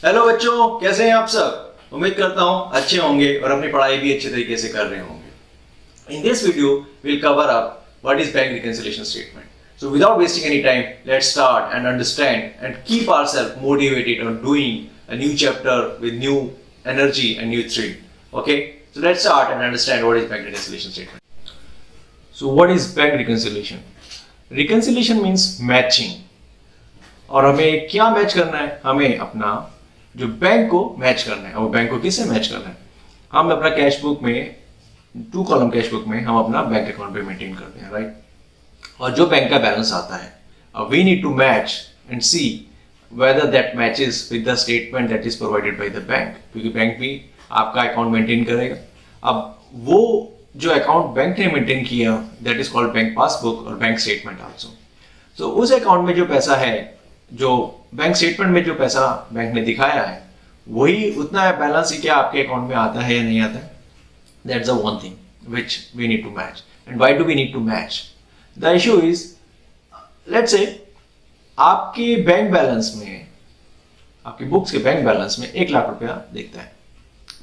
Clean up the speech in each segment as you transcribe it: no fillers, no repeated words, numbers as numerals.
Hello बच्चों, कैसे हैं आप सब। उम्मीद करता हूं अच्छे होंगे और अपनी पढ़ाई भी अच्छे तरीके से कर रहे होंगे। In this video we'll cover up what is bank reconciliation statement. So without wasting any time, let's start and understand and keep ourselves motivated on doing a new chapter with new energy and new thrill. Okay, so let's start and understand what is bank reconciliation statement. So what is bank reconciliation? Reconciliation means matching. और हमें क्या match करना है? हमें अपना जो bank को match करना है। और बैंक को किससे मैच करना है? हम अपना कैश बुक में 2 कॉलम कैश बुक में हम अपना बैंक अकाउंट पे मेंटेन करते हैं, राइट। और जो बैंक का बैलेंस आता है we need to match and see whether that matches with the statement that is provided by the bank, क्योंकि बैंक भी आपका अकाउंट मेंटेन करेगा। अब वो जो अकाउंट बैंक ने मेंटेन किया that is called bank passbook और बैंक स्टेटमेंट आल्सो। तो उस अकाउंट में जो पैसा है, जो बैंक स्टेटमेंट में जो पैसा बैंक ने दिखाया है, वही उतना बैलेंस ही क्या आपके अकाउंट में आता है या नहीं आता है। That's the one thing which we need to match. And why do we need to match? The issue is, let's say आपके बैंक बैलेंस में, आपकी बुक्स के बैंक बैलेंस में 1 लाख रुपया दिखता है,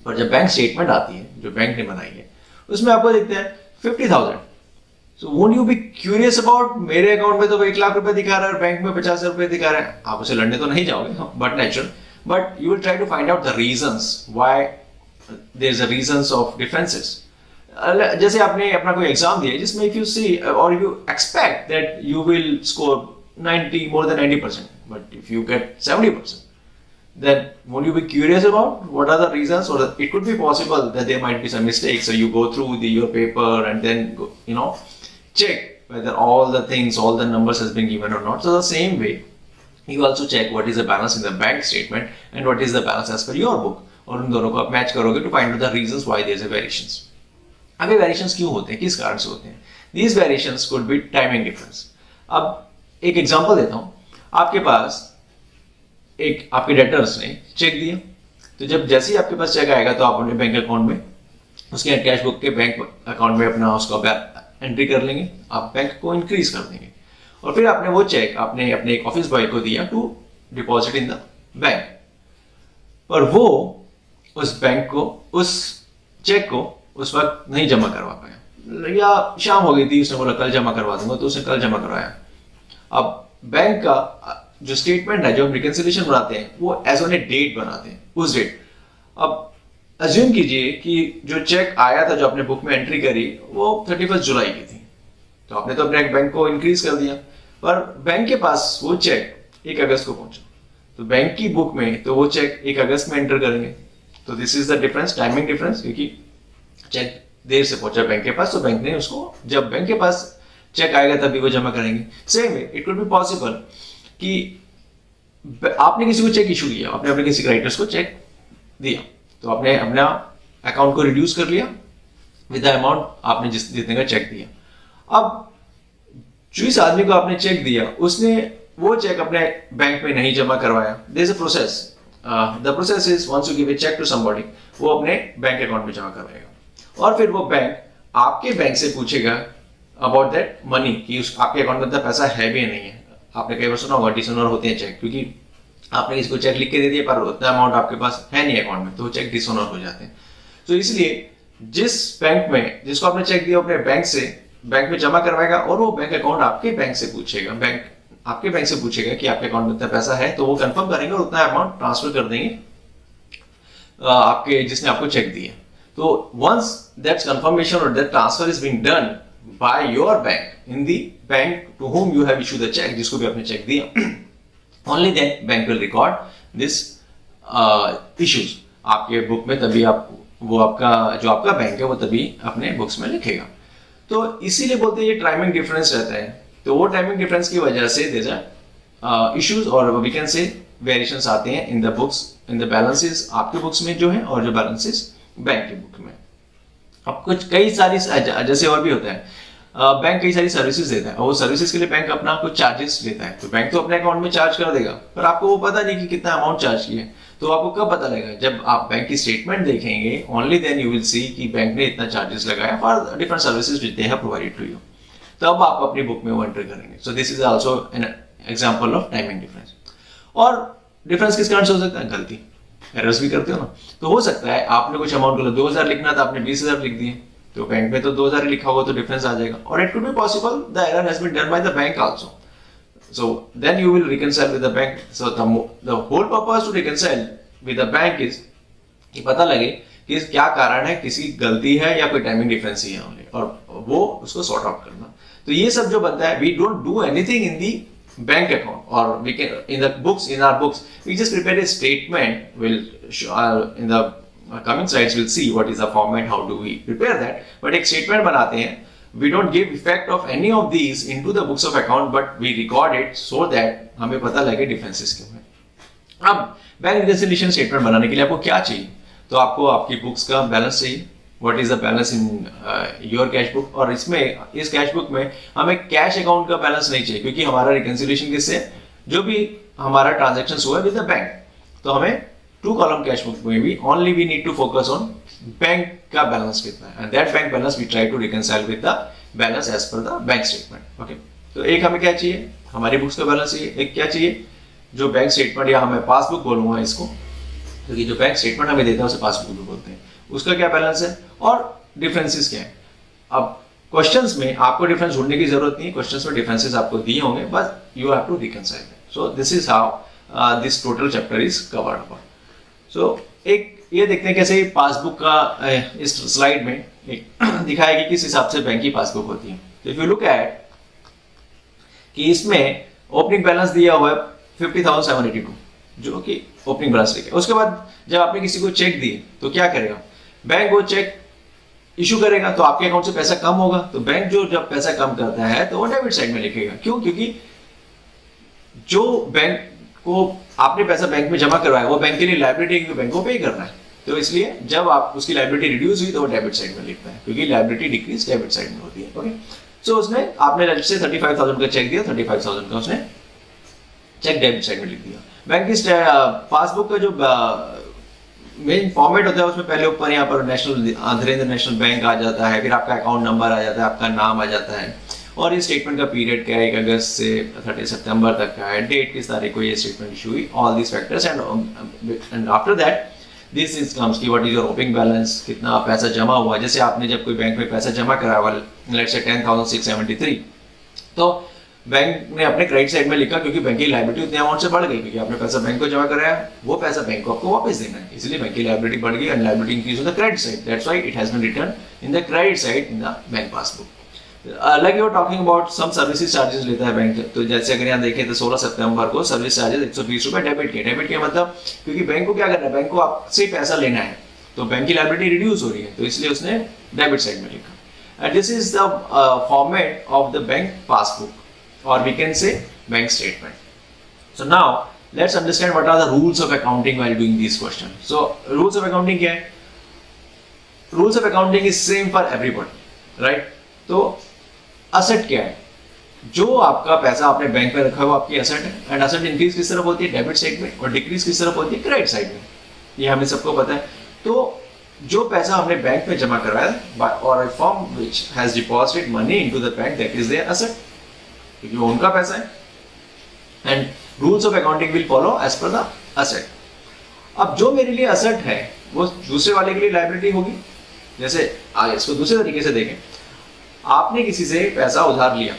पर जब बैंक स्टेटमेंट आती है जो बैंक ने बनाई है उसमें आपको दिखते हैं 50,000। So won't you be curious about मेरे अकाउंट में तो 1 लाख रुपए दिखा रहा है और बैंक में 50,000 रुपए दिखा रहा है। आप उसे लड़ने तो नहीं जाओगे, but natural, but you will try to find out the reasons why there is a reasons of differences. जैसे आपने अपना कोई एग्जाम दिया जिसमें इफ यू सी और you expect that you will score 90 more than 90%, but if you get 70%, then won't you be curious about what are the reasons? Or it could be possible that there might be some mistakes, so you go through your paper and then go, check whether all the things, all the numbers has been given or not. So the same way you also check what is the balance in the bank statement and what is the balance as per your book, और उन दोनों को आप match करोगे to find out the reasons why there is a variations. अब ये variations क्यों होते हैं, किस कारण से होते हैं? These variations could be timing difference. अब एक एग्जांपल देता हूँ। आपके पास एक आपके डेटर्स ने चेक दिया, तो जब जैसे ही आपके पास चेक आएगा तो आप अपने बैंक अकाउंट में उसके कैश बुक के बैंक अकाउंट में अपना उसका एंट्री कर लेंगे, आप बैंक को इंक्रीज कर देंगे और फिर आपने वो चेक आपने अपने एक ऑफिस बॉय को दिया to deposit in the bank. पर वो उस बैंक को उस चेक को उस वक्त नहीं जमा करवा पाया, या शाम हो गई थी, उसने बोला कल जमा करवा दूंगा, तो उसने कल जमा करवाया। अब बैंक का जो स्टेटमेंट है, जो हम रिकंसिलिएशन बनाते हैं, वो एज ऑन ए डेट बनाते हैं, उस डेट। अब अज्यूम कीजिए कि जो चेक आया था, जो आपने बुक में एंट्री करी, वो 31 जुलाई की थी, तो आपने तो अपने बैंक को इंक्रीज कर दिया, पर बैंक के पास वो चेक 1 अगस्त को पहुंचा, तो बैंक की बुक में तो वो चेक 1 अगस्त में एंटर करेंगे। तो this is the difference, timing difference, क्योंकि चेक देर से पहुंचा बैंक के पास, तो बैंक ने उसको, जब बैंक के पास चेक आएगा तभी वो जमा करेंगे। Same way it could be possible कि आपने किसी को चेक इशू किया, आपने अपने किसी क्रेडिटर्स को चेक दिया, तो आपने अपना अकाउंट को रिड्यूस कर लिया विद द अमाउंट आपने जितने का चेक दिया। अब जिस आदमी को आपने चेक दिया उसने वो चेक अपने बैंक में नहीं जमा करवाया। There is a process, the process is once you give a cheque to somebody, वो अपने बैंक अकाउंट में जमा करवाएगा और फिर वो बैंक आपके बैंक से पूछेगा अबाउट दैट मनी, कि आपके अकाउंट में इतना पैसा है भी या नहीं है। आपने कई बार सुना होगा डिसऑनर होते हैं चेक, क्योंकि आपने किसी को चेक लिख के दे दिया पर उतना अमाउंट आपके पास है नहीं अकाउंट में, तो चेक डिसऑनर हो जाते हैं। तो इसलिए जिस बैंक में जिसको आपने चेक दिया अपने बैंक से बैंक में जमा करवाएगा और वो बैंक अकाउंट आपके बैंक से पूछेगा, बैंक आपके बैंक से पूछेगा कि आपके अकाउंट में इतना पैसा है, तो वो कंफर्म करेंगे और उतना अमाउंट ट्रांसफर कर देंगे आपके जिसने आपको चेक दिया। तो वंस दैट कंफर्मेशन और that transfer is being done by your bank in the bank to whom you have issued the check, जिसको भी आपने चेक दिया, only then bank will record this issues आपके बुक में, तभी आप वो आपका जो आपका बैंक है वो तभी अपने बुक्स में लिखेगा। तो इसीलिए बोलते हैं ये टाइमिंग डिफरेंस रहता है। तो वो टाइमिंग डिफरेंस की वजह से देयर आर इश्यूज और वी कैन से वेरिएशंस आते हैं in the books, in the balances आपके बुक्स में जो है और जो बैलेंसेस बैंक के बुक में। अब कुछ कई सारी जैसे और भी होता है, बैंक कई सारी सर्विसेज देता है और वो सर्विसेज के लिए बैंक अपना कुछ चार्जेस लेता है, तो बैंक तो अपने अकाउंट में चार्ज कर देगा, पर आपको वो पता नहीं कि कितना अमाउंट चार्ज किया है। तो आपको कब पता लगेगा? जब आप बैंक की स्टेटमेंट देखेंगे, only then you will see कि बैंक ने इतना चार्जेस लगाया for different services which they have provided to you, तब आप अपनी बुक में वो एंटर करेंगे। So this is also an example of timing difference. और डिफरेंस किस कारण से हो सकता है? गलती। एरर्स भी करते हो ना, तो हो सकता है आपने कुछ अमाउंट गलत 2000 लिखना था, आपने 20,000 लिख दिए, तो बैंक में तो 2000 ही लिखा होगा, तो डिफरेंस आ जाएगा। और it could be possible the error has been done by the bank also, so then you will reconcile with the bank. So the whole purpose to reconcile with the bank is कि पता लगे कि क्या कारण है, किसी गलती है या कोई टाइमिंग डिफरेंस ही है only, और वो उसको सॉर्ट आउट करना। तो ये सब जो बनता है, we don't do anything in the bank account, or we can in the books, in our books we just prepare a statement. We'll in the coming slides we'll see what is the format, how do we prepare that, but एक statement बनाते हैं। We don't give effect of any of these into the books of account, but we record it so that हमें पता लगे differences क्यों है। अब bank reconciliation statement बनाने के लिए आपको क्या चाहिए, तो आपको आपकी बुक्स का बैलेंस चाहिए, what is the balance in your cash book, और इसमें इस कैश बुक में हमें कैश अकाउंट का बैलेंस नहीं चाहिए, क्योंकि हमारा रिकंसिलिएशन किससे, जो भी हमारा ट्रांजैक्शंस हुआ विद द बैंक, तो हमें 2 कॉलम कैश बुक में भी only we need to focus on bank का बैलेंस कितना है, and that bank balance we try to reconcile with the balance as per the bank statement. Okay, तो एक हमें क्या चाहिए, हमारी बुक्स का बैलेंस चाहिए, एक क्या चाहिए, जो बैंक स्टेटमेंट, या हमें पासबुक बोलूंगा इसको, क्योंकि जो बैंक स्टेटमेंट हमें देता है उसे पासबुक भी बोलते हैं, उसका क्या बैलेंस है और डिफरेंसेस क्या है। अब क्वेश्चंस में आपको डिफरेंस ढूंढने की जरूरत नहीं है, क्वेश्चंस में डिफरेंसेस आपको दिए होंगे, बस you have to reconcile. So this is how this total chapter is covered up. So एक ये देखते हैं कैसे पासबुक का इस स्लाइड में दिखाया कि किस हिसाब से बैंक की पासबुक होती है। तो इफ यू लुक एट कि इसमें ओपनिंग बैलेंस दिया हुआ है 50,782, जो कि ओपनिंग बैलेंस लिखा है। उसके बाद जब आपने किसी को चेक दिए तो क्या करेगा, बैंक वो चेक इशू करेगा, तो आपके अकाउंट से पैसा कम होगा, तो बैंक जो जब पैसा कम करता है तो वो डेबिट साइड में लिखेगा। क्यों, क्योंकि जो बैंक को आपने पैसा बैंक में जमा करवाया वो बैंक के लिए लायबिलिटी है, बैंक को पे करना है, तो इसलिए जब आप उसकी लायबिलिटी रिड्यूस हुई तो वो डेबिट साइड में लिखता है, क्योंकि लायबिलिटी डिक्रीज डेबिट साइड में होती है। ओके, सो उसने आपने से 35,000 का चेक दिया, 35,000 का उसने चेक डेबिट साइड में लिख दिया। बैंक की पासबुक का जो मेन फॉर्मेट होता है उसमें पहले ऊपर यहाँ पर नेशनल आंध्रेंद्र नेशनल बैंक आ जाता है, फिर आपका अकाउंट नंबर आ जाता है, आपका नाम आ जाता है, और ये स्टेटमेंट का पीरियड क्या है, 1 अगस्त से 30 सितंबर तक का है, डेट किस तारीख को ये स्टेटमेंट इशू हुई, all these factors, and after that this is comes की what is your opening balance, कितना पैसा जमा हुआ। जैसे आपने जब कोई बैंक में पैसा जमा कराया, लेट्स से 10,673, तो बैंक ने अपने क्रेडिट साइड में लिखा, क्योंकि बैंक की लायबिलिटी उतने अमाउंट से बढ़ गई, क्योंकि आपने पैसा बैंक को जमा कराया, वो पैसा बैंक को आपको वापस देना है, इसलिए बैंक की लायबिलिटी बढ़ गई and liability increase on the credit side, that's why it has been written in the credit side in the bank passbook. Like you are talking about some services charges लेता है bank, तो जैसे अगर यहाँ देखें तो 16 सितंबर को सर्विस चार्जेस 120 रुपए डेबिट के। डेबिट के मतलब क्योंकि बैंक को क्या करना है, बैंक को आपसे पैसा लेना है, तो बैंक की लायबिलिटी रिड्यूस हो रही है, तो इसलिए उसने डेबिट साइड में लिखा। And this is the format of the bank passbook, or we can say bank statement. So now let's understand what are the rules of accounting while doing these questions. So rules of accounting क्या है? Rules of accounting is same for everybody, right? तो asset क्या है? जो आपका पैसा आपने bank में रखा है वो आपकी asset है, and asset increase किस तरफ होती है, डेबिट साइड में, और डिक्रीज किस तरफ होती है, क्रेडिट साइड में। ये हमें सबको पता है। तो जो पैसा हमने बैंक में जमा करवाया और a firm which has deposited money into the bank, that is their asset, क्योंकि वो उनका पैसा है, and rules of accounting will follow as per the asset. अब जो मेरे लिए असेट है वो दूसरे वाले के लिए लायबिलिटी होगी। जैसे इसको दूसरे तरीके से देखें, आपने किसी से पैसा उधार लिया,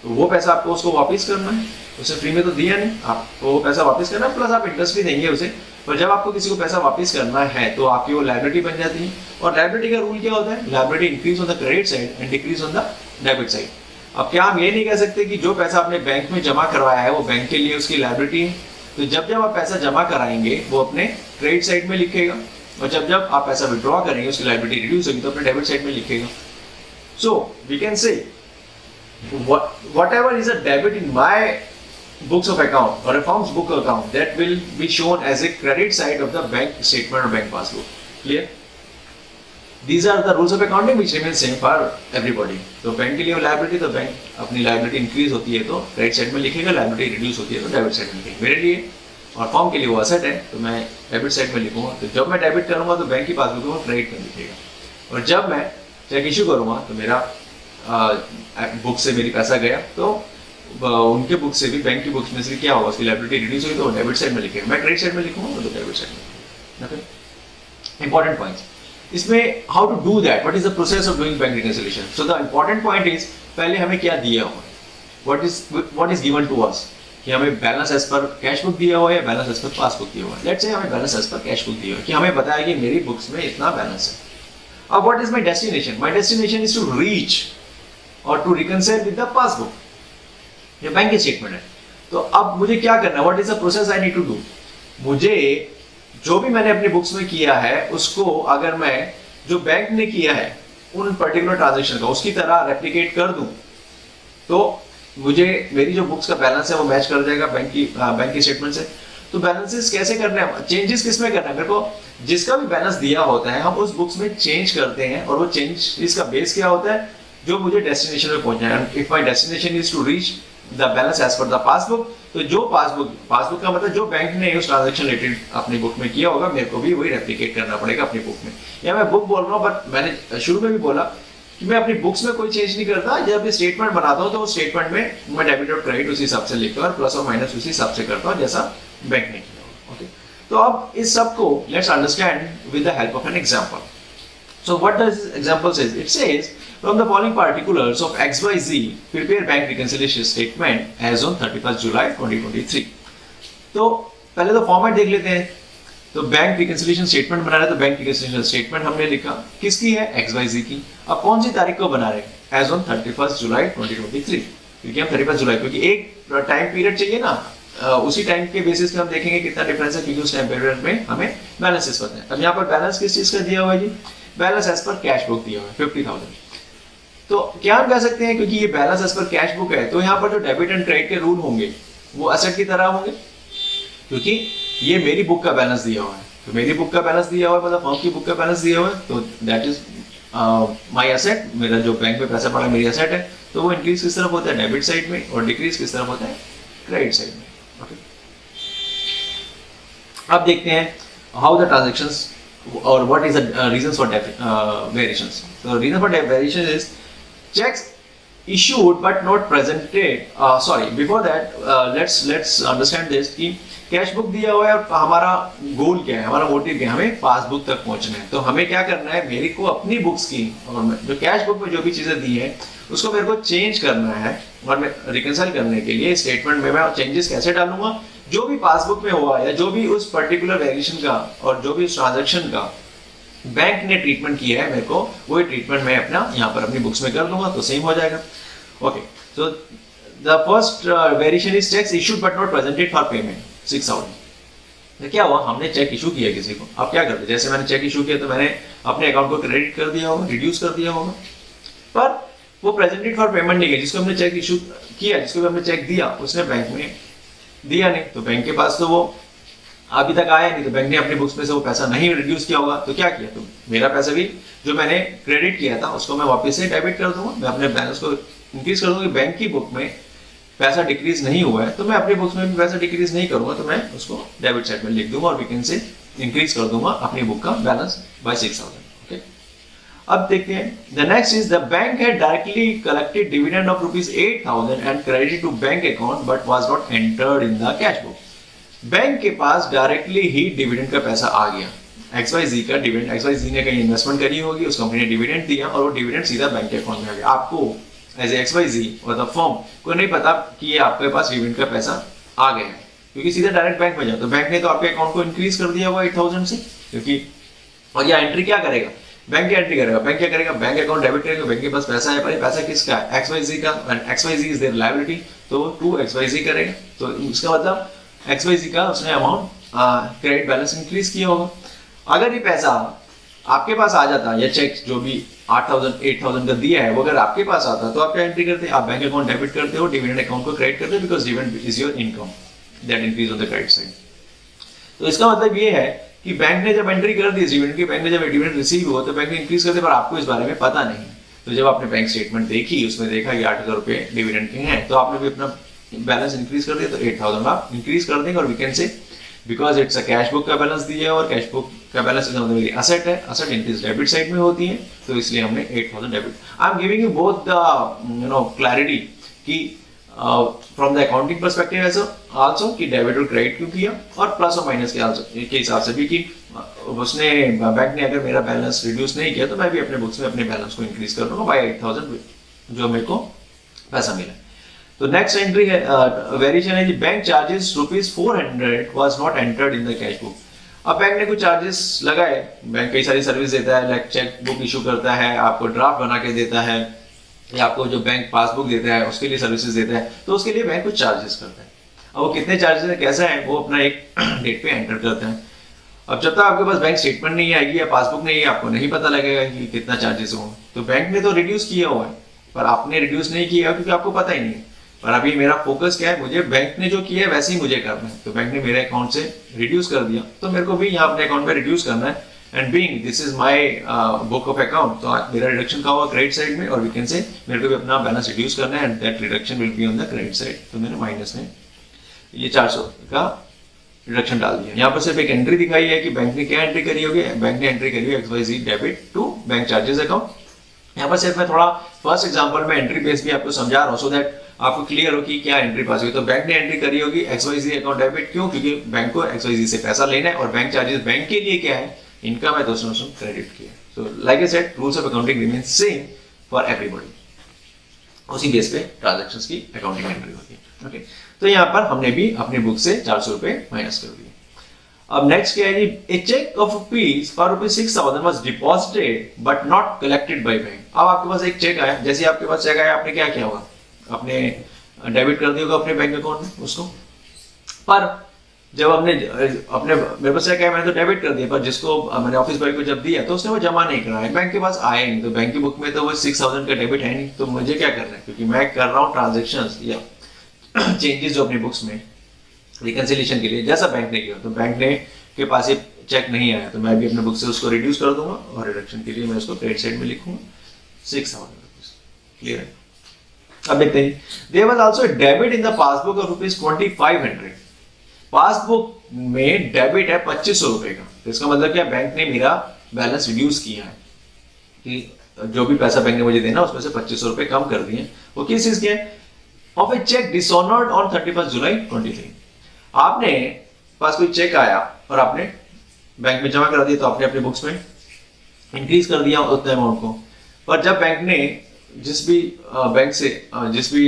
तो वो पैसा आपको उसको वापस करना है, उसे फ्री में तो दिया नहीं, आपको वो पैसा वापस करना है, प्लस आप इंटरेस्ट भी देंगे उसे। पर जब आपको किसी को पैसा वापस करना है तो आपकी वो लायबिलिटी बन जाती है, और लायबिलिटी का रूल क्या होता है, liability increase on the credit side and decrease on the debit side. अब क्या हम ये नहीं कह सकते कि जो पैसा आपने बैंक में जमा करवाया है वो बैंक के लिए उसकी लायबिलिटी है, तो जब जब आप पैसा जमा कराएंगे वो अपने क्रेडिट साइड में लिखेगा, और जब जब आप पैसा विड्रॉ करेंगे उसकी लायबिलिटी रिड्यूस होगी तो अपने डेबिट साइड में लिखेगा। So we can say whatever is a debit in my books of account or a firm's book account, that will be shown as a credit side of the bank statement or bank passbook. Clear? These are the rules of accounting which remain same for everybody. तो bank के लिए liability, तो bank अपनी liability increase होती है तो credit side में लिखेगा, लायबिलिटी रिड्यूस होती है तो डेबिट साइड में लिखेगा। मेरे लिए और फॉर्म के लिए वो असेट है तो मैं डेबिट साइड में लिखूंगा, तो जब मैं डेबिट करूंगा तो बैंक की पासबुक में क्रेडिट में लिखेगा, और जब मैं चेक इशू करूंगा तो मेरा बुक से मेरी पैसा गया तो उनके बुक से भी बैंक की बुक्स में से क्या होगा, उसकी लायबिलिटी रिड्यूस हुई तो डेबिट साइड में लिखेगा, मैं क्रेडिट साइड में लिखूंगा तो डेबिट डेबिट साइड में। ओके, इंपॉर्टेंट पॉइंट्स इसमें, how to do that, what is the process of doing bank reconciliation. So the important point is, पहले हमें क्या दिया हुआ है, what is given to us, कि हमें balance as per cash book दिया हुआ है, बैलेंस एज पर पासबुक दिया हुआ है। लेट्स से हमें balance as per cash book दिया हुआ है, कि हमें बताया कि मेरी बुक्स में इतना बैलेंस है। अब what is my destination, my destination is to reach और to reconcile with the passbook, ये बैंक की स्टेटमेंट है। तो अब मुझे क्या करना है, what is the process I need to do, मुझे जो भी मैंने अपनी बुक्स में किया है उसको अगर मैं जो बैंक ने किया है उन पर्टिकुलर ट्रांजैक्शन का उसकी तरह रेप्लिकेट कर दूं, तो मुझे मेरी जो बुक्स का बैलेंस है वो मैच कर जाएगा बैंक की स्टेटमेंट से। तो बैलेंसेस कैसे करने हैं, चेंजेस किस में करना है, मेरे को जिसका भी बैलेंस दिया होता है हम उस बुक्स में चेंज करते हैं, और वो चेंज इसका बेस क्या होता है, जो मुझे डेस्टिनेशन में पहुंचना है। If my destination is to reach the balance as per the passbook, तो जो पासबुक का मतलब जो बैंक ने उस ट्रांजैक्शन रिलेटेड अपनी बुक में किया होगा, मेरे को भी वही रेप्लिकेट करना पड़ेगा अपनी बुक में। या मैं बुक बोल रहा हूँ, बट मैंने शुरू में भी बोला कि मैं अपनी बुक्स में कोई चेंज नहीं करता, जब स्टेटमेंट बनाता हूँ तो उस स्टेटमेंट में मैं डेबिट और क्रेडिट उसी हिसाब से लिखता हूँ और प्लस और माइनस उसी हिसाब से करता हूँ जैसा बैंक ने किया होगा। ओके, तो अब इस सब को let's understand with the help of an example. So what does this example says, it says from the following particulars of XYZ prepare bank reconciliation statement as on 31st July 2023। तो पहले तो format देख लेते हैं। तो bank reconciliation statement बना रहे हैं, तो बैंक रिकंसिलिएशन स्टेटमेंट हमने लिखा किसकी है, XYZ की। अब कौन सी तारीख को बना रहे हैं, एज ऑन 31st जुलाई 2023, क्योंकि हम 31 जुलाई, क्योंकि एक टाइम पीरियड चाहिए ना, उसी टाइम के बेसिस पे हम देखेंगे कितना डिफरेंस है, क्योंकि उस टाइम पीरियड में हमें बैलेंसेस पता है। अब यहाँ पर बैलेंस किस चीज का दिया हुआ है जी, balance as per cash book दिया हुआ है 50,000। तो क्या हम कह सकते हैं, क्योंकि ये balance as per cash book है, तो यहाँ पर जो डेबिट एंड क्रेडिट के रूल होंगे वो एसेट की तरह होंगे, क्योंकि ये मेरी बुक का बैलेंस दिया हुआ है। तो मेरी बुक का बैलेंस दिया हुआ है, मतलब फर्म की बुक का बैलेंस दिया हुआ है, तो दैट इज माय एसेट, मेरा जो बैंक में पैसा पड़ा मेरी एसेट है। तो वो इंक्रीज किस तरफ होता है, डेबिट साइड में, और डिक्रीज किस तरफ होता है, क्रेडिट साइड में। ओके, अब देखते हैं हाउ द ट्रांजैक्शंस और what is the reasons for variations. तो reason for variation is checks issued but not presented, sorry, before that let's understand this कि कैश बुक दिया हुआ है और हमारा गोल क्या है, हमारा मोटिव क्या है, हमें पासबुक तक पहुंचना है। तो हमें क्या करना है, मेरे को अपनी बुक्स की और जो कैश बुक में जो भी चीजें दी है उसको मेरे को चेंज करना है, और मैं रिकंसाइल करने के लिए स्टेटमेंट में मैं चेंजेस कैसे डालूंगा, जो भी पासबुक में हुआ या जो भी उस पर्टिकुलर वेरिएशन का और जो भी उस ट्रांजेक्शन का बैंक ने ट्रीटमेंट किया है, मेरे को वही ट्रीटमेंट मैं अपना यहाँ पर अपनी बुक्स में कर दूंगा, तो सेम हो जाएगा। Okay, so the first variation is cheques issued but not presented for payment 6,000। तो क्या हुआ, हमने चेक इशू किया किसी को, अब क्या करते, जैसे मैंने चेक इशू किया तो मैंने अपने अकाउंट को क्रेडिट कर दिया होगा, रिड्यूस कर दिया होगा, पर वो प्रेजेंटेड फॉर पेमेंट नहीं है। जिसको हमने चेक इशू किया, जिसको भी हमने चेक दिया, उसने बैंक में दिया नहीं, तो बैंक के पास तो वो अभी तक आया नहीं, तो बैंक ने अपनी बुक्स में से वो पैसा नहीं रिड्यूस किया होगा। तो क्या किया, तो मेरा पैसा भी जो मैंने क्रेडिट किया था उसको मैं वापस से डेबिट कर दूंगा, मैं अपने बैलेंस को इंक्रीज कर दूंगा। बैंक की बुक में पैसा डिक्रीज नहीं हुआ है, तो मैं अपनी बुक्स में भी पैसा डिक्रीज नहीं करूंगा, तो मैं उसको डेबिट साइड में लिख दूंगा और वीकेंड से इंक्रीज कर दूंगा अपनी बुक का बैलेंस बाय 6,000। ओके, अब देखते हैं the next is the bank had directly collected dividend of ₹8,000 and credited to bank account but was not entered in the cash book. Bank के पास डायरेक्टली ही डिविडेंड का पैसा आ गया, XYZ का डिविडेंड, XYZ ने कहीं इन्वेस्टमेंट करी होगी, उस कंपनी ने डिविडेंड दिया और वो डिविडेंड सीधा बैंक के अकाउंट में आ गया। आपको एज XYZ और द फर्म को नहीं पता कि ये आपके पास डिविडेंड का पैसा आ गया है, क्योंकि सीधा डायरेक्ट बैंक में जाओ, तो बैंक ने तो आपके अकाउंट को इंक्रीज कर दिया हुआ 8,000 से, क्योंकि और ये एंट्री क्या करेगा, बैंक की एंट्री करेगा। बैंक क्या करेगा, बैंक अकाउंट डेबिट करेगा, बैंक के पास पैसा है, पर पैसा किसका है, XYZ का, and XYZ is their liability, तो टू XYZ करेगा। तो इसका मतलब XYZ का उसने अमाउंट क्रेडिट बैलेंस इंक्रीज किया होगा। अगर ये पैसा आपके पास आ जाता, या चेक जो भी 8,000 का दिया है वो अगर आपके पास आता, तो आप क्या एंट्री करते हैं, आप बैंक अकाउंट डेबिट करते हो, डिविडेंड अकाउंट को क्रेडिट करते हो, because dividend is your income that increase on the credit side. तो इसका मतलब ये है कि बैंक ने जब एंट्री कर दी डिविडेंड की, बैंक ने जब डिविडेंड रिसीव हो तो बैंक ने इंक्रीज कर दिया, पर आपको इस बारे में पता नहीं। तो जब आपने बैंक स्टेटमेंट देखी, उसमें देखा कि 8,000 रुपए डिविडेंड के हैं, तो आपने भी अपना बैलेंस इंक्रीज कर दिया, तो 8,000 आप इंक्रीज कर देंगे, और we can say because it's a cash book का बैलेंस दिया है, और कैश बुक का बैलेंस मेरी असेट है, असेट इंक्रीज डेबिट साइड में होती है, तो इसलिए हमने 8,000 debit. I am giving you both the clarity कि फ्रॉम द अकाउंटिंग परस्पेक्टिव ऐसा आल्सो कि डेबिट और क्रेडिट क्यों किया, और प्लस और माइनस के हिसाब से भी कि उसने बैंक ने अगर मेरा बैलेंस रिड्यूस नहीं किया तो मैं भी अपने बुक्स में अपने बैलेंस को इंक्रीज कर दूंगा बाय 8,000 जो मेरे को पैसा मिला। तो नेक्स्ट एंट्री है वेरिएशन है जी, bank charges ₹400 was not entered in the cash book. अब बैंक ने कुछ चार्जेस लगाए, बैंक कई सारी सर्विस देता है, लाइक चेक बुक इशू करता है, आपको ड्राफ्ट बना के देता है, या आपको जो बैंक पासबुक देता है उसके लिए सर्विसेज देता है, तो उसके लिए बैंक कुछ चार्जेस करता है। अब वो कितने चार्जेस है कैसा है वो अपना एक डेट पे एंटर करते हैं। अब जब तक आपके पास बैंक स्टेटमेंट नहीं आएगी या पासबुक नहीं है आपको नहीं पता लगेगा कि कितना चार्जेस हो। तो बैंक ने तो रिड्यूस किया हुआ है पर आपने रिड्यूस नहीं किया क्योंकि आपको पता ही नहीं है। पर अभी मेरा फोकस क्या है, मुझे बैंक ने जो किया है वैसे ही मुझे करना है। तो बैंक ने मेरे अकाउंट से रिड्यूस कर दिया तो मेरे को भी यहाँ अपने अकाउंट में रिड्यूस करना है। And being this is my book of account, तो मेरा रिडक्शन का हुआ क्रेडिट साइड में, और वी कैन से मेरे को भी अपना बैलेंस रिड्यूस करना है and that reduction will be on the credit side. तो मैंने माइनस में ये 400 का रिडक्शन डाल दिया। यहाँ पर सिर्फ एक एंट्री दिखाई है कि बैंक ने क्या एंट्री करी होगी, बैंक ने एंट्री करी है XYZ debit to bank charges account. यहाँ पर सिर्फ मैं थोड़ा फर्स्ट एग्जांपल में एंट्री बेस भी आपको समझा रहा हूँ सो दैट आपको क्लियर हो कि क्या एंट्री पास हुई। तो बैंक ने एंट्री करी होगी XYZ अकाउंट डेबिट, क्यों? क्योंकि बैंक को XYZ से पैसा लेना है और बैंक चार्जेस बैंक के लिए क्या है, इनकम है, तो उसने क्रेडिट किया। So like I said rules of accounting remain same for everybody. उसी बेस पे ट्रांजैक्शंस की अकाउंटिंग एंट्री होती है। ओके, तो यहाँ पर हमने भी अपनी बुक से 400 रुपए माइनस कर दिए। अब नेक्स्ट क्या है जी, a cheque of rupees for ₹6,000 was deposited but not collected by bank. अब आपके पास एक चेक आया, जैसे आपके पास चेक आया आपने क्या किया होगा, आपने डेबिट कर दिया होगा अपने बैंक अकाउंट में उसको। पर जब हमने अपने मेरे पास चेक आया मैंने तो डेबिट कर दिया, पर जिसको मैंने ऑफिस बॉय को जब दिया तो उसने वो जमा नहीं कराया, बैंक के पास आया नहीं, तो बैंक की बुक में तो वो 6,000 का डेबिट है नहीं। तो मुझे क्या करना है, क्योंकि मैं कर रहा हूँ ट्रांजेक्शन्स या चेंजेस जो अपनी बुक्स में रिकंसिलिएशन के लिए जैसा बैंक ने किया, तो बैंक ने के पास ये चेक नहीं आया तो मैं भी अपने बुक से उसको रिड्यूस कर दूंगा और रिडक्शन के लिए मैं उसको क्रेडिट साइड में लिखूंगा 6,000 रुपीज। क्लियर है? अब देखते हैं, there was also a debit in the passbook of ₹2,500। Passbook में डेबिट है 2,500 रुपए का, तो इसका मतलब क्या, बैंक ने मेरा बैलेंस रिड्यूस किया है कि जो भी पैसा बैंक ने मुझे देना उसमें से 2,500 रुपए कम कर दिए। वो किस चीज के, of a cheque dishonoured on 31 जुलाई 23। आपने पास कोई चेक आया और आपने बैंक में जमा करा दिया, तो आपने अपने बुक्स में इंक्रीज कर दिया उतने अमाउंट को। पर जब बैंक ने जिस भी बैंक से जिस भी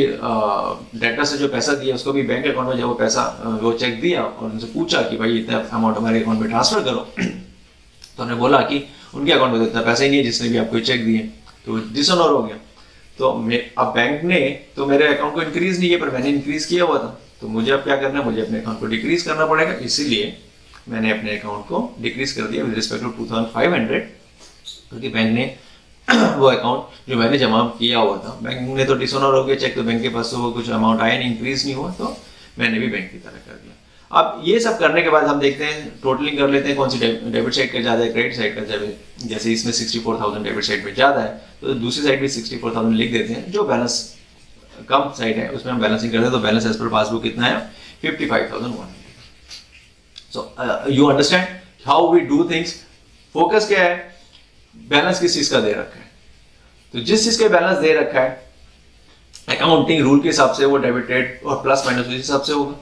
डेटा से जो पैसा दिया उसको भी बैंक अकाउंट में जब वो पैसा वो चेक दिया और उनसे पूछा कि भाई इतना अमाउंट हमारे अकाउंट में ट्रांसफर करो, तो उन्होंने बोला कि उनके अकाउंट में तो इतना पैसा ही नहीं है जिसने भी आपको चेक दिए, तो डिसऑनर हो गया। तो अब बैंक ने तो मेरे अकाउंट को इंक्रीज नहीं किया पर मैंने इंक्रीज किया हुआ था, तो मुझे अब क्या करना है, मुझे अपने अकाउंट को डिक्रीज करना पड़ेगा। इसीलिए मैंने अपने अकाउंट को डिक्रीज कर दिया विद रिस्पेक्ट टू 2,500, क्योंकि बैंक ने वो अकाउंट जो मैंने जमा किया हुआ था, बैंक ने तो डिसऑनर हो गया चेक, तो बैंक के पास तो वो कुछ अमाउंट आया नहीं, इंक्रीज नहीं हुआ, तो मैंने भी बैंक की तरह कर दिया। अब ये सब करने के बाद हम देखते हैं, टोटलिंग कर लेते हैं कौन सी डेबिट साइड का ज्यादा है, क्रेडिट साइड का ज्यादा है। जैसे इसमें 64,000 डेबिट साइड में ज्यादा है तो दूसरी साइड भी 64,000 लिख देते हैं। जो बैलेंस कम साइड है उसमें हम बैलेंसिंग करते हैं, तो बैलेंस एज पर पासबुक कितना है, 55,100। So you understand how we do things. Focus क्या है, बैलेंस किस चीज का दे रखा है, तो जिस चीज का बैलेंस दे रखा है अकाउंटिंग रूल के हिसाब से वो डेबिटेड और प्लस माइनस उस हिसाब से होगा।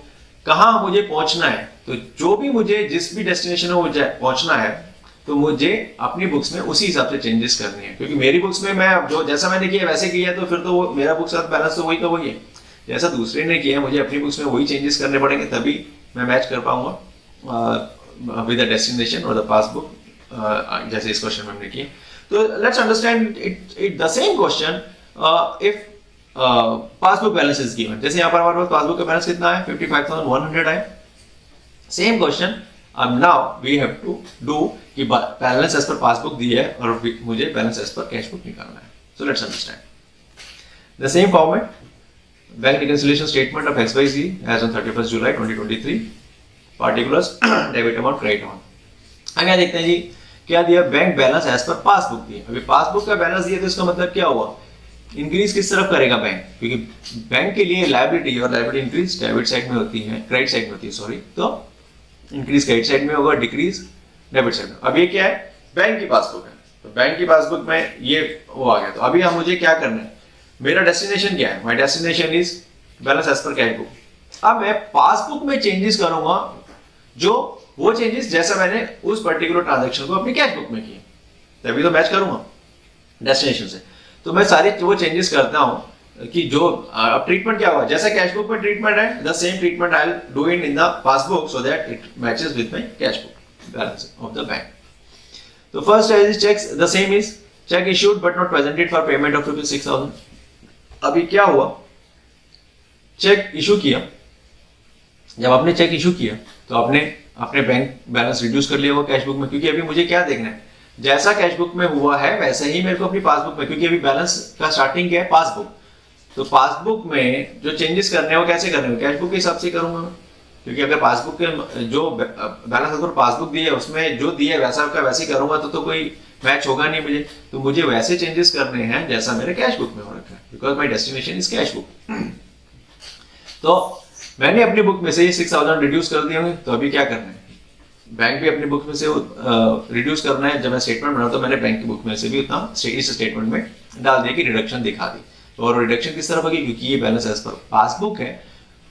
कहाँ मुझे पहुंचना है, तो जो भी मुझे जिस भी डेस्टिनेशन में पहुंचना है तो मुझे अपनी बुक्स में उसी हिसाब से चेंजेस करनी है, क्योंकि मेरी बुक्स में मैं जो जैसा मैंने किया वैसे किया तो फिर तो वो मेरा बुक्स का बैलेंस तो वही का वही है। जैसा दूसरे ने किया मुझे अपनी बुक्स में वही चेंजेस करने पड़ेंगे, तभी मैं मैच कर पाऊंगा विद द डेस्टिनेशन और द पासबुक, जैसे इस क्वेश्चन में हमने किया। तो let's understand it the same question if passbook balance is given. जैसे यहाँ पर हमारे पास पासबुक का बैलेंस कितना है, 55,100 है। सेम क्वेश्चन अब now we have to do कि बैलेंस एज पर पासबुक दिया है और मुझे balance as per cash book निकालना है। So let's understand the same format, bank reconciliation statement of XYZ as on 31 जुलाई 2023, particulars debit amount credit amount. आगे देखते हैं जी क्या दिया, bank balance as per passbook दिया। अभी पासबुक का बैलेंस दिया तो इसका मतलब क्या हुआ, इंक्रीज किस तरफ करेगा बैंक, क्योंकि बैंक के लिए लायबिलिटी और लायबिलिटी इंक्रीज डेबिट साइड में होती है, क्रेडिट साइड में होती है सॉरी, तो इंक्रीज क्रेडिट साइड में होगा, डिक्रीज डेबिट साइड में। अब ये क्या है, बैंक की पासबुक है, तो बैंक की पासबुक में ये वो आ गया। तो अभी हम मुझे क्या करना है, मेरा डेस्टिनेशन क्या है, my destination is balance as per cash book. अब मैं पासबुक में चेंजेस करूंगा, जो वो चेंजेस जैसा मैंने उस पर्टिकुलर ट्रांजैक्शन को अपनी कैश बुक में किए, तभी तो मैच करूंगा डेस्टिनेशन से। तो मैं सारे वो चेंजेस करता हूं कि जो अब ट्रीटमेंट क्या हुआ, जैसा कैश बुक में ट्रीटमेंट है, the same treatment I will do in the passbook so that it matches with my cash book balance of the bank. तो first is cheques, the same is cheque issued but not presented for payment of ₹6,000। अभी क्या हुआ, check issue किया, जब आपने check issue किया तो आपने अपने बैंक बैलेंस रिड्यूस कर लिया हुआ कैश बुक में, क्योंकि अभी मुझे क्या देखना है, जैसा कैश बुक में हुआ है वैसे ही मेरे को अपनी पासबुक में, क्योंकि अभी बैलेंस का स्टार्टिंग क्या है, पासबुक। तो पासबुक में जो चेंजेस करने हैं वो कैसे करने हैं, कैश बुक के हिसाब से करूंगा मैं, क्योंकि अगर पासबुक के जो बैलेंस अगर पासबुक दी है उसमें जो दिया है वैसा का वैसे ही करूंगा तो कोई मैच होगा नहीं मुझे। तो मुझे वैसे चेंजेस करने हैं जैसा मेरे कैश बुक में हो रखा है, because my destination is cash book. तो मैंने अपनी बुक में से ये 6,000 रिड्यूस कर दिए होंगे, तो अभी क्या करना है, बैंक भी अपनी बुक में से रिड्यूस करना है। जब मैं स्टेटमेंट बनाऊँ तो मैंने बैंक की बुक में से भी उतना इस स्टेटमेंट में डाल दिया कि रिडक्शन दिखा दी। तो और रिडक्शन किस तरफ होगी, क्योंकि ये बैलेंस एज पर पासबुक है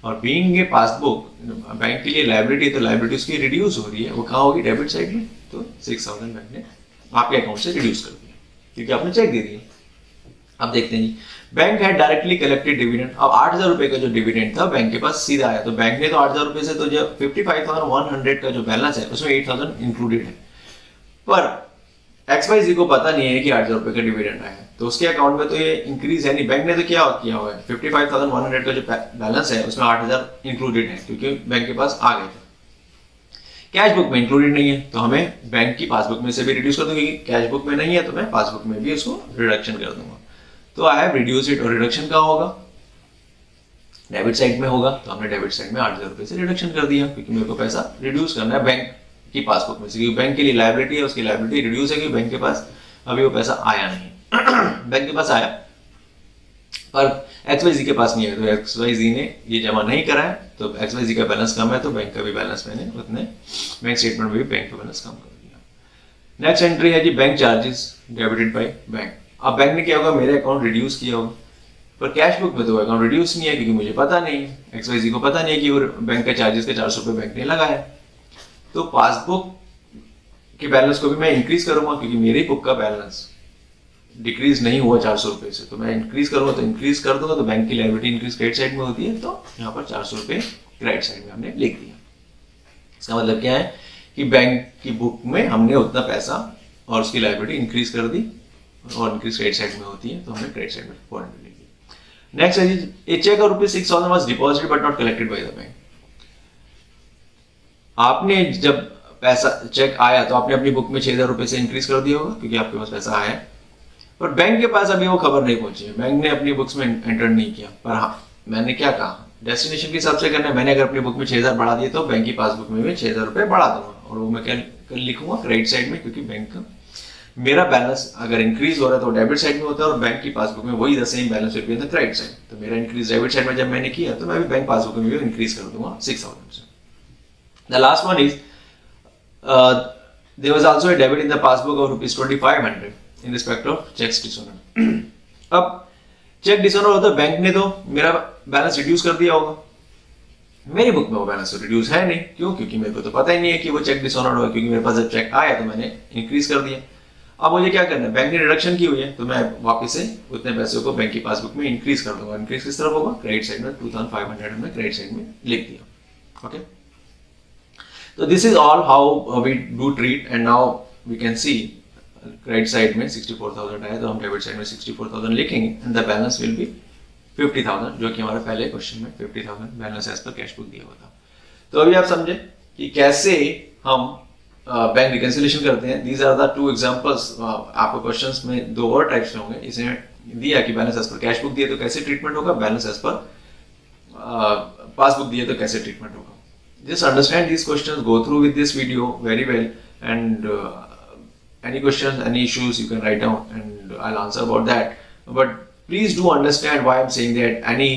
और बीइंग ए पासबुक बैंक के लिए लायबिलिटी, तो लायबिलिटी उसकी रिड्यूस हो रही है, वो कहाँ होगी, डेबिट साइड में। तो 6,000 बैंक ने आपके अकाउंट से रिड्यूस कर दिया क्योंकि आपने चेक दे दिया। अब देखते हैं जी, बैंक है डायरेक्टली कलेक्टेड डिविडेंड। अब 8,000 रुपए का जो डिविडेंड था बैंक के पास सीधा आया, तो बैंक ने तो 8,000 रुपए से तो जो 55,100 का जो बैलेंस है उसमें 8,000 इंक्लूडेड है, पर XYZ को पता नहीं है कि 8,000 रुपए का डिविडेंड आया है, तो उसके अकाउंट में तो ये इंक्रीज है नहीं। बैंक ने तो क्या किया हुआ है, 55,100 का जो बैलेंस है उसमें 8,000 इंक्लूडेड है क्योंकि बैंक के पास आ गए थे। कैश बुक में इंक्लूडेड नहीं है, तो हमें बैंक की पासबुक में से भी रिड्यूस कर दूंगी, कैश बुक में नहीं है तो मैं पासबुक में भी उसको रिडक्शन कर दूंगा। तो आई हैव रिड्यूस इट, और रिडक्शन कहाँ होगा, डेबिट साइड में होगा। तो हमने डेबिट साइड में 8,000 रुपए से रिडक्शन कर दिया, क्योंकि मेरे को पैसा रिड्यूस करना है बैंक की पासबुक में से, क्योंकि बैंक के लिए लायबिलिटी है, उसकी लायबिलिटी रिड्यूस है, क्योंकि बैंक के पास अभी वो पैसा आया नहीं। बैंक के पास आया पर XYZ के पास नहीं है, तो XYZ ने ये जमा नहीं करा है, तो XYZ का बैलेंस कम है, तो बैंक का भी बैलेंस मैंने उतने बैंक स्टेटमेंट में भी बैंक का बैलेंस कम कर दिया। नेक्स्ट एंट्री है जी, bank charges debited by bank. अब बैंक ने क्या होगा, मेरे अकाउंट रिड्यूस किया होगा, पर कैश बुक में तो अकाउंट रिड्यूस नहीं है, क्योंकि मुझे पता नहीं है, XYZ को पता नहीं है कि वो बैंक का चार्जेस के 400 रुपये बैंक ने लगाया। तो पासबुक के बैलेंस को भी मैं इंक्रीज करूंगा, क्योंकि मेरी बुक का बैलेंस डिक्रीज नहीं हुआ 400 रुपये से, तो मैं इंक्रीज करूंगा, तो इंक्रीज कर दूंगा, तो बैंक की लायबिलिटी इंक्रीज क्रेडिट साइड में होती है, तो यहाँ पर 400 रुपये क्रेडिट साइड में हमने लिख दिया। इसका मतलब क्या है कि बैंक की बुक में हमने उतना पैसा और उसकी लायबिलिटी इंक्रीज कर दी, और इंक्रीज क्रेडिट साइड में होती है, तो हमने क्रेडिट साइड में 400 लिख दिया। नेक्स्ट है जी, a cheque of ₹6,000 was deposited but not collected by the bank. आपने जब पैसा चेक आया तो आपने अपनी बुक में 6,000 रुपए से इंक्रीज कर दिया होगा, क्योंकि आपके पास पैसा आया, पर बैंक के पास अभी वो खबर नहीं पहुंची है, बैंक ने अपनी बुक्स में एंटर नहीं किया। पर हाँ, मैंने क्या कहा, डेस्टिनेशन के हिसाब से करना है। मैंने अगर अपनी बुक में 6,000 बढ़ा दिए तो बैंक की पासबुक में भी 6,000 रुपए बढ़ा दूंगा, और वो मैं क्या लिखूंगा, क्रेडिट साइड में, क्योंकि बैंक का मेरा बैलेंस अगर इंक्रीज हो रहा है तो डेबिट साइड में होता है, और बैंक की पासबुक में वही the same balance will be in the credit side. तो मेरा इंक्रीज डेबिट साइड में जब मैंने किया, तो मैं भी बैंक पासबुक में भी इंक्रीज कर दूंगा 6,000 से। The last one is there was also a debit in the passbook of ₹2,500 in respect of checks dishonored। अब चेक डिसऑनर होता है, बैंक ने तो मेरा बैलेंस रिड्यूस कर दिया होगा, मेरी बुक में वो बैलेंस तो रिड्यूस है नहीं। क्यों? क्योंकि मेरे को तो पता ही नहीं है कि वो चेक डिसऑनर हुआ, क्योंकि मेरे पास जब चेक आया तो मैंने इंक्रीज कर दिया। अब मुझे क्या करना है, बैंक ने रिडक्शन की हुई है, तो मैं वापस से उतने पैसे को बैंक की पासबुक में इंक्रीज कर दूंगा। इंक्रीज किस तरफ होगा, क्रेडिट साइड में 2,500 हमने क्रेडिट साइड में लिख दिया। Okay, so this is all how we do treat, and now we can see credit side में 64,000 आया, तो हम डेबिट साइड में 64,000 लिखेंगे, and the balance will be 50,000, जो कि हमारे पहले क्वेश्चन में 50,000 balance as per cash book दिया हुआ था। तो अभी आप समझे कि कैसे हम बैंक रिकंसिलिएशन करते हैं। These are the two examples. आपको क्वेश्चंस में दो और टाइप्स में होंगे। इसमें दिया कि balance as per cash book दिए तो कैसे ट्रीटमेंट होगा, बैलेंस एज पर पासबुक दिए तो कैसे ट्रीटमेंट होगा। Just understand these questions, go through with this video very well, and any questions, any issues you can write down and I'll answer about that. But please do understand why I'm saying that any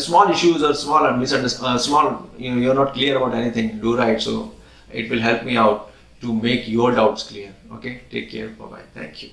small issues or small you're not clear about anything, do write, so it will help me out to make your doubts clear. Okay, take care, bye bye, thank you.